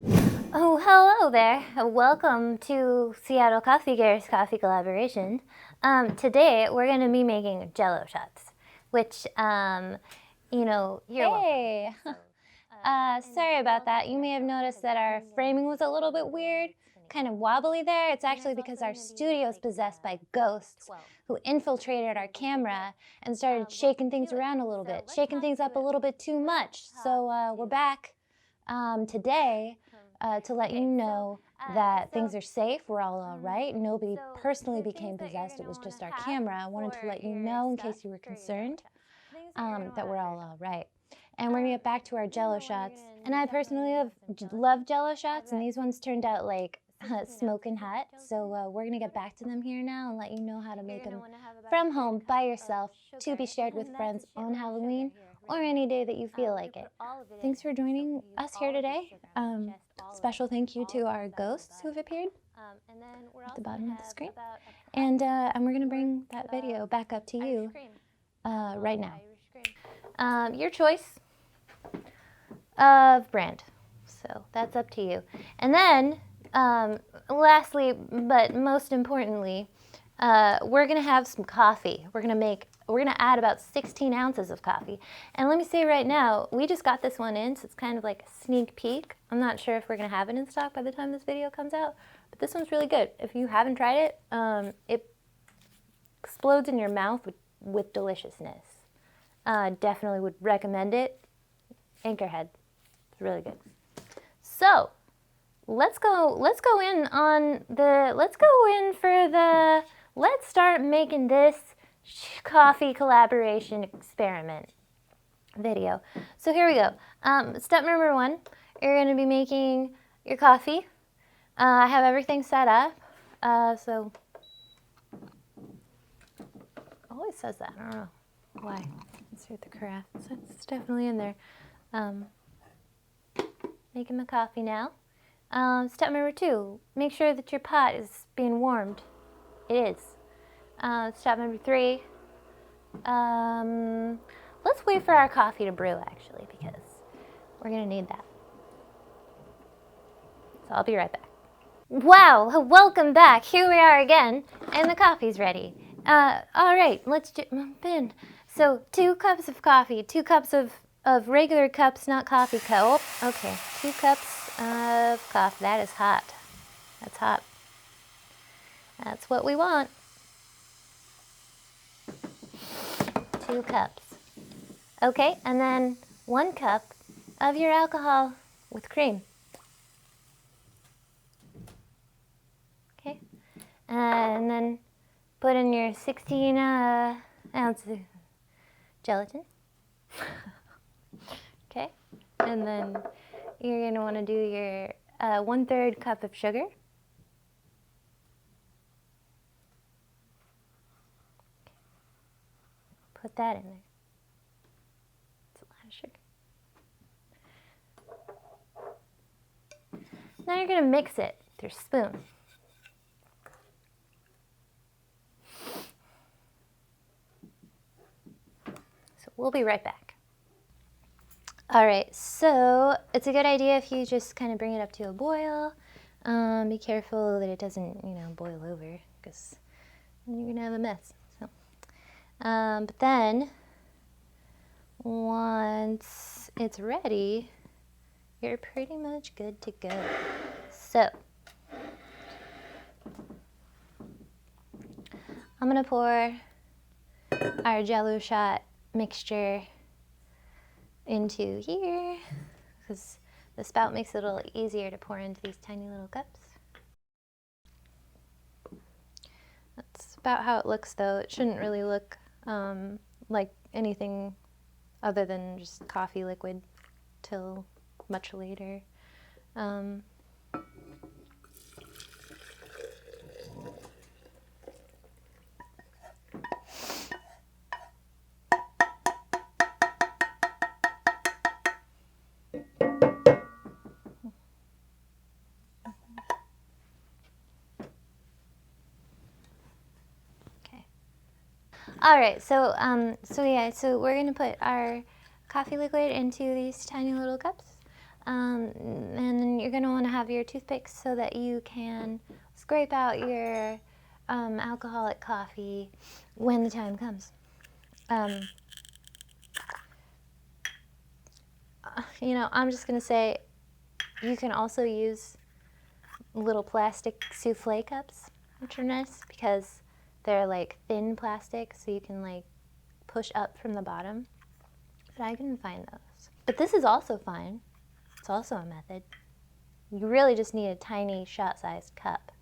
Oh, hello there. Welcome to Seattle Coffee Gear's Coffee Collaboration. Today we're going to be making Jello shots, which, you're Hey! Sorry about that. You may have noticed that our framing was a little bit weird, kind of wobbly there. It's actually because our studio is possessed by ghosts who infiltrated our camera and started shaking things around a little bit, shaking things up a little bit too much. So we're back today to let you know that things are safe, we're all right. Nobody personally became possessed, it was just our camera. I wanted to let you know, in case you were concerned, that we're all right. And we're gonna get back to our Jello shots. And I personally love Jello shots, and these ones turned out like smoking hot. So we're gonna get back to them here now and let you know how to make them from home by yourself to be shared with friends on Halloween or any day that you feel like it. Thanks for joining us here today. Special thank you to our ghosts who have appeared at the bottom of the screen. And we're gonna bring that video back up to you right now. your choice of brand. So that's up to you. And then, lastly, but most importantly, we're gonna have some coffee. We're gonna add about 16 ounces of coffee. And let me say right now, we just got this one in, so it's kind of like a sneak peek. I'm not sure if we're gonna have it in stock by the time this video comes out, but this one's really good. If you haven't tried it, it explodes in your mouth with deliciousness. Definitely would recommend it. Anchorhead, it's really good. So let's go let's start making this coffee collaboration experiment video. So here we go. Step number 1, you're going to be making your coffee. I have everything set up. So always says that. I don't know why. Let's see what the carafe. It's definitely in there. Making the coffee now. Step number 2, make sure that your pot is being warmed. It is. Step number 3, let's wait for our coffee to brew actually, because we're gonna need that. So I'll be right back. Wow, welcome back. Here we are again, and the coffee's ready. All right, let's jump in. So 2 cups of coffee, 2 cups of regular cups, not coffee cup. Oh, okay, 2 cups of coffee. That is hot. That's hot. That's what we want. 2 cups. Okay, and then 1 cup of your alcohol with cream. Okay, and then put in your 16 ounces of gelatin. Okay, and then you're going to want to do your 1/3 cup of sugar. Put that in there. It's a lot of sugar. Now you're going to mix it with your spoon. So we'll be right back. All right, so it's a good idea if you just kind of bring it up to a boil. Be careful that it doesn't, boil over, because then you're gonna have a mess. So, but then once it's ready, you're pretty much good to go. So I'm gonna pour our Jello shot mixture into here, because the spout makes it a little easier to pour into these tiny little cups. That's about how it looks, though. It shouldn't really look like anything other than just coffee liquid till much later. All right, so we're gonna put our coffee liquid into these tiny little cups, and then you're going to want to have your toothpicks so that you can scrape out your alcoholic coffee when the time comes. You know, I'm just going to say you can also use little plastic souffle cups, which are nice because they're like thin plastic, so you can like push up from the bottom. But I couldn't find those. But this is also fine. It's also a method. You really just need a tiny shot-sized cup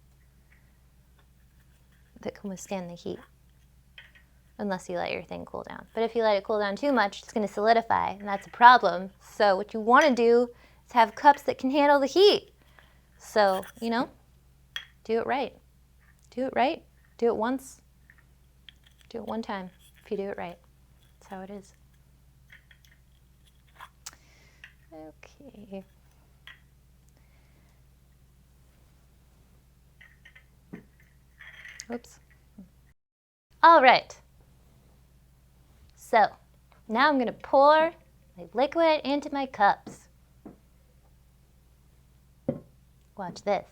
that can withstand the heat, unless you let your thing cool down. But if you let it cool down too much, it's going to solidify, and that's a problem. So what you want to do is have cups that can handle the heat. So, you know, do it right. Do it right. Do it once. Do it one time if you do it right. That's how it is. Okay. Oops. All right. So now I'm going to pour my liquid into my cups. Watch this.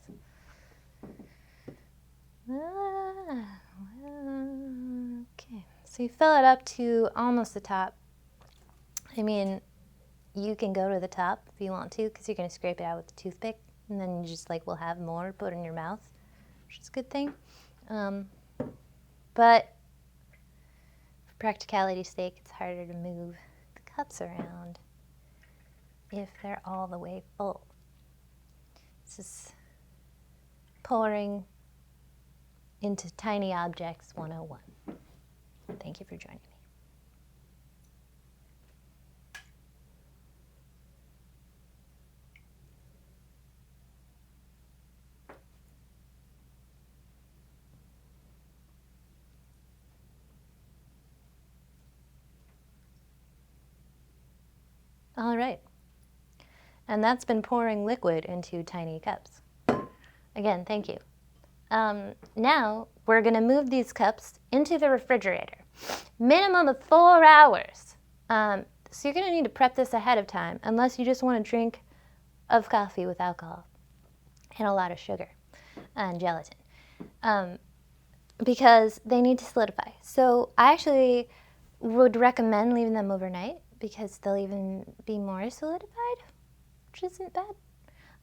Okay, so you fill it up to almost the top. I mean, you can go to the top if you want to, because you're going to scrape it out with the toothpick, and then you just like will have more to put in your mouth, which is a good thing. But for practicality's sake, it's harder to move the cups around if they're all the way full. This is pouring into tiny objects 101. Thank you for joining me. All right. And that's been pouring liquid into tiny cups. Again, thank you. Now we're going to move these cups into the refrigerator. Minimum of 4 hours. So you're going to need to prep this ahead of time, unless you just want a drink of coffee with alcohol and a lot of sugar and gelatin, because they need to solidify. So I actually would recommend leaving them overnight, because they'll even be more solidified, which isn't bad.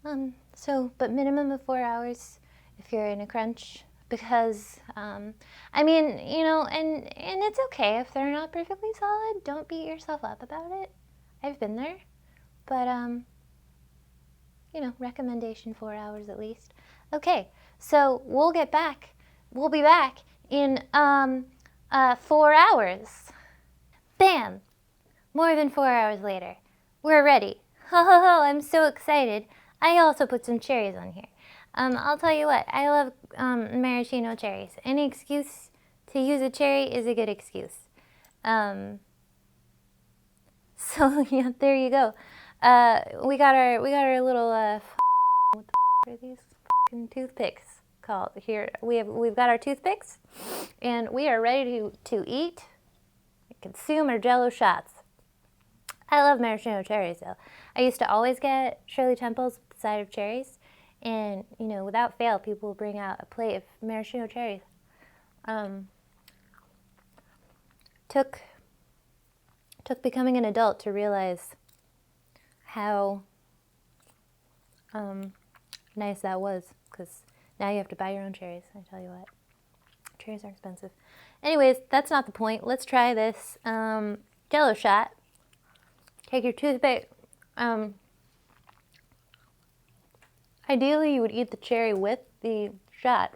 But minimum of 4 hours if you're in a crunch, because, I mean, you know, and it's okay if they're not perfectly solid. Don't beat yourself up about it. I've been there. But, you know, recommendation 4 hours at least. Okay, so we'll be back in 4 hours. Bam! More than 4 hours later. We're ready. Ho ho ho, I'm so excited. I also put some cherries on here. I'll tell you what, I love maraschino cherries. Any excuse to use a cherry is a good excuse. So yeah, there you go. We got our little what the are these fucking toothpicks called? Here we've got our toothpicks, and we are ready to eat and consume our Jello shots. I love maraschino cherries though. I used to always get Shirley Temples with the side of cherries, and you know, without fail, people will bring out a plate of maraschino cherries. Took becoming an adult to realize how nice that was, because now you have to buy your own cherries. I tell you what, cherries are expensive. Anyways, that's not the point. Let's try this Jello shot. Take your toothpick. Ideally, you would eat the cherry with the shot.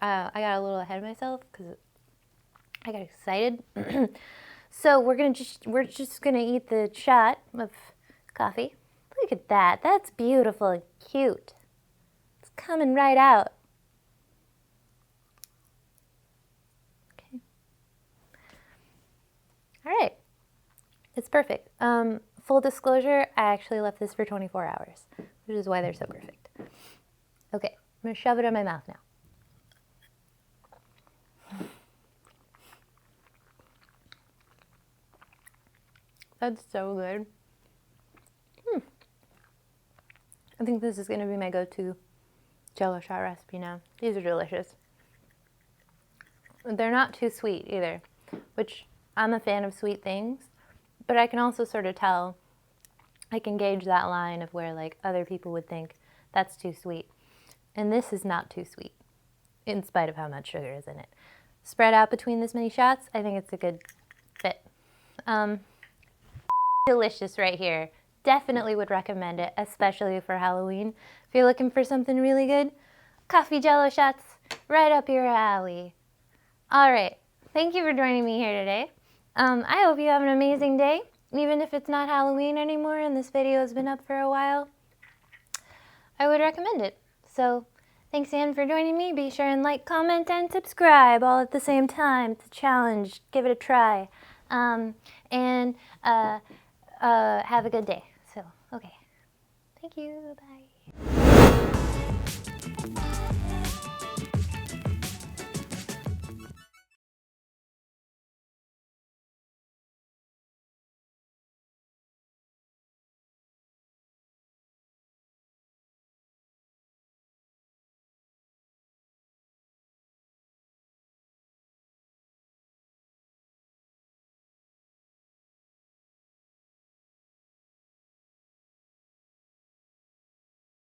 I got a little ahead of myself because I got excited. So we're just gonna eat the shot of coffee. Look at that. That's beautiful and cute. It's coming right out. Okay. All right. It's perfect. Full disclosure, I actually left this for 24 hours, which is why they're so perfect. Okay, I'm gonna shove it in my mouth now. That's so good. I think this is going to be my go-to Jello shot recipe now. These are delicious. They're not too sweet either, which I'm a fan of sweet things, but I can also sort of tell, I can gauge that line of where like other people would think that's too sweet. And this is not too sweet, in spite of how much sugar is in it. Spread out between this many shots, I think it's a good fit. Delicious right here. Definitely would recommend it, especially for Halloween. If you're looking for something really good, coffee Jello shots, right up your alley. All right, thank you for joining me here today. I hope you have an amazing day, even if it's not Halloween anymore and this video has been up for a while. I would recommend it. So thanks again for joining me. Be sure and like, comment, and subscribe all at the same time. It's a challenge. Give it a try. Have a good day. So, okay. Thank you. Bye.